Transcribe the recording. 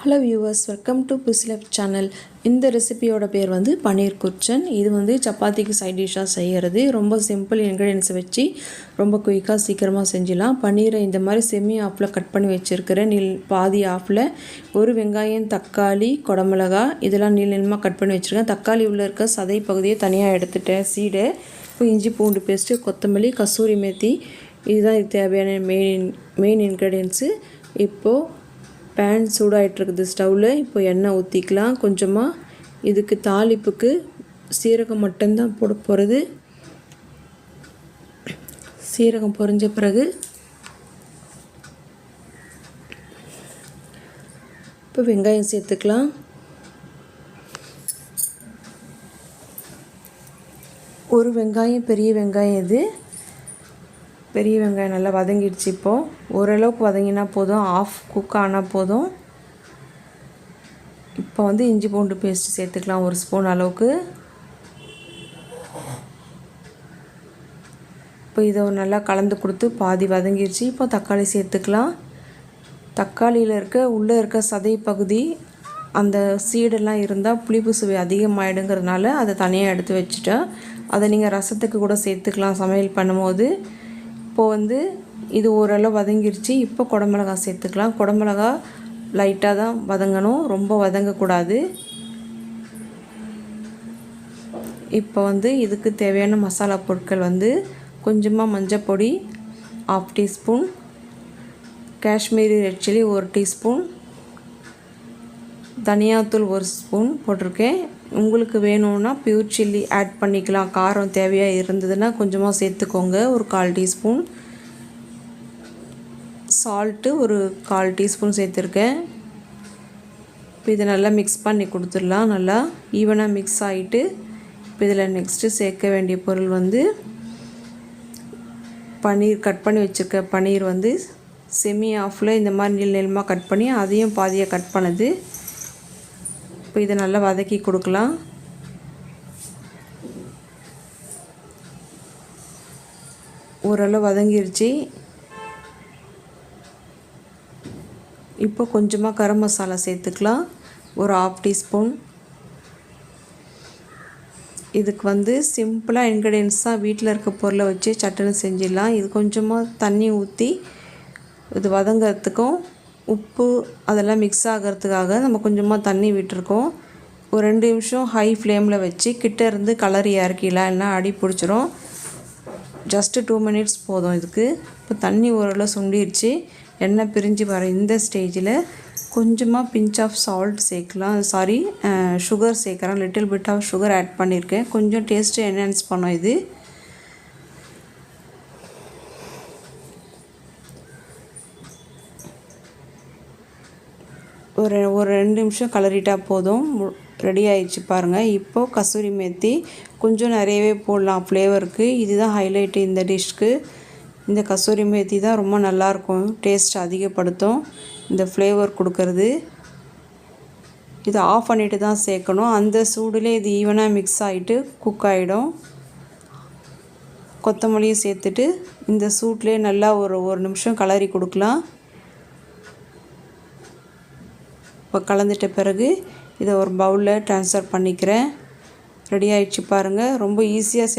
Hello viewers, welcome to புஸ்லப் channel. இந்த ரெசிபியோட பேர் வந்து பன்னீர் குர்ச்சன். இது வந்து சப்பாத்திக்கு சைட் டிஷ்ஷாக செய்கிறது. ரொம்ப சிம்பிள் இன்க்ரீடியன்ஸை வச்சு ரொம்ப குயிக்காக சீக்கிரமாக செஞ்சிடலாம். பன்னீரை இந்த மாதிரி செமி ஆஃபில் கட் பண்ணி வச்சுருக்கிறேன். பாதி ஆஃபில் ஒரு வெங்காயம், தக்காளி, குடமிளகா இதெல்லாம் நீளமாக கட் பண்ணி வச்சுருக்கேன். தக்காளி உள்ளே இருக்க சதை பகுதியை தனியாக எடுத்துட்டேன். சீடை, இப்போ இஞ்சி பூண்டு பேஸ்ட்டு, கொத்தமல்லி, கசூரி மேத்தி, இதுதான் இதுக்கு தேவையான மெயின் இன்க்ரீடியன்ஸு. இப்போது பேன் சூடாகிட்ருக்குது ஸ்டவ்வில். இப்போ எண்ணெய் ஊற்றிக்கலாம். கொஞ்சமாக இதுக்கு தாளிப்புக்கு சீரகம் மட்டும்தான் போட போகிறது. சீரகம் பொரிஞ்ச பிறகு இப்போ வெங்காயம் சேர்த்துக்கலாம். ஒரு வெங்காயம், பெரிய வெங்காயம் இது. பெரிய வெங்காயம் நல்லா வதங்கிடுச்சு. இப்போது ஓரளவுக்கு வதங்கினா போதும், ஆஃப் குக் ஆனால் போதும். இப்போ வந்து இஞ்சி பூண்டு பேஸ்ட்டு சேர்த்துக்கலாம், ஒரு ஸ்பூன் அளவுக்கு. இப்போ இதை நல்லா கலந்து கொடுத்து பாதி வதங்கிடுச்சு. இப்போ தக்காளி சேர்த்துக்கலாம். தக்காளியில் உள்ளே இருக்க சதை பகுதி, அந்த சீடெல்லாம் இருந்தால் புளிப்பு சுவை அதிகமாகிடுங்கிறதுனால அதை தனியாக எடுத்து வச்சுட்டேன். அதை நீங்கள் ரசத்துக்கு கூட சேர்த்துக்கலாம் சமையல் பண்ணும்போது. இப்போது வந்து இது ஓரளவு வதங்கிருச்சு. இப்போ குடமிளகா சேர்த்துக்கலாம். குடமிளகா லைட்டாக தான் வதங்கணும், ரொம்ப வதங்கக்கூடாது. இப்போ வந்து இதுக்கு தேவையான மசாலா பொருட்கள் வந்து கொஞ்சமாக மஞ்சள் பொடி 1/2 teaspoon, Kashmiri red chilli 1 teaspoon, தனியாத்தூள் 1 ஸ்பூன் போட்டிருக்கேன். உங்களுக்கு வேணும்னா பியூர் சில்லி ஆட் பண்ணிக்கலாம். காரம் தேவையாக இருந்ததுன்னா கொஞ்சமாக சேர்த்துக்கோங்க. ஒரு 1/4 டீஸ்பூன் சால்ட்டு, ஒரு 1/4 டீஸ்பூன் சேர்த்துருக்கேன். இப்போ இதை நல்லா மிக்ஸ் பண்ணி கொடுத்துடலாம். நல்லா ஈவனாக மிக்ஸ் ஆகிட்டு இப்போ இதில் நெக்ஸ்ட்டு சேர்க்க வேண்டிய பொருள் வந்து பன்னீர். கட் பண்ணி வச்சுருக்க பன்னீர் வந்து செமி ஆஃபில் இந்த மாதிரி நீளமாக கட் பண்ணி அதையும் பாதியாக கட் பண்ணுது. இப்போ இதை நல்லா வதக்கி கொடுக்கலாம். ஓரளவு வதங்கிருச்சு. இப்போ கொஞ்சமாக கரம் மசாலா சேர்த்துக்கலாம், ஒரு 1/2 டீஸ்பூன். இதுக்கு வந்து சிம்பிளாக இன்க்ரீடியன்ஸ் தான், வீட்டில் இருக்க பொருளை வச்சு சட்டுன்னு செஞ்சிடலாம். இது கொஞ்சமாக தண்ணி ஊற்றி இது வதங்கிறதுக்கும் உப்பு அதெல்லாம் மிக்ஸ் ஆகிறதுக்காக நம்ம கொஞ்சமாக தண்ணி விட்டுருக்கோம். ஒரு 2 நிமிஷம் ஹை ஃப்ளேமில் வச்சு கிட்ட இருந்து கலரி இறக்கிடலாம், இல்லைனா அடி பிடிச்சிரும். ஜஸ்ட்டு 2 மினிட்ஸ் போதும் இதுக்கு. இப்போ தண்ணி ஓரளவு சுண்டிடுச்சு, எண்ணெய் பிரிஞ்சு வர இந்த ஸ்டேஜில் கொஞ்சமாக பிஞ்ச் ஆஃப் சால்ட் சேர்க்கலாம். சுகர் சேர்க்குறேன். Little bit of sugar add பண்ணியிருக்கேன். கொஞ்சம் டேஸ்ட்டு என்ஹான்ஸ் பண்ணோம் இது. ஒரு 2 நிமிஷம் கலரிட்டால் போதும், ரெடி ஆயிடுச்சு பாருங்கள். இப்போது கசூரி மேத்தி கொஞ்சம் நிறையவே போடலாம் ஃப்ளேவருக்கு. இதுதான் ஹைலைட்டு இந்த டிஷ்க்கு. இந்த கசூரி மேத்தி தான் ரொம்ப நல்லாயிருக்கும், டேஸ்ட் அதிகப்படுத்தும், இந்த ஃப்ளேவர் கொடுக்கறது. இதை ஆஃப் பண்ணிவிட்டு தான் சேர்க்கணும். அந்த சூடுலேயே இது ஈவனாக மிக்ஸ் ஆகிட்டு குக் ஆகிடும். கொத்தமல்லியும் சேர்த்துட்டு இந்த சூட்லேயே நல்லா ஒரு நிமிஷம் கலரி கொடுக்கலாம். இப்போ கலந்துட்ட பிறகு இதை ஒரு பவுலில் ட்ரான்ஸ்ஃபர் பண்ணிக்கிறேன். ரெடி ஆகிடுச்சு பாருங்கள். ரொம்ப ஈஸியாக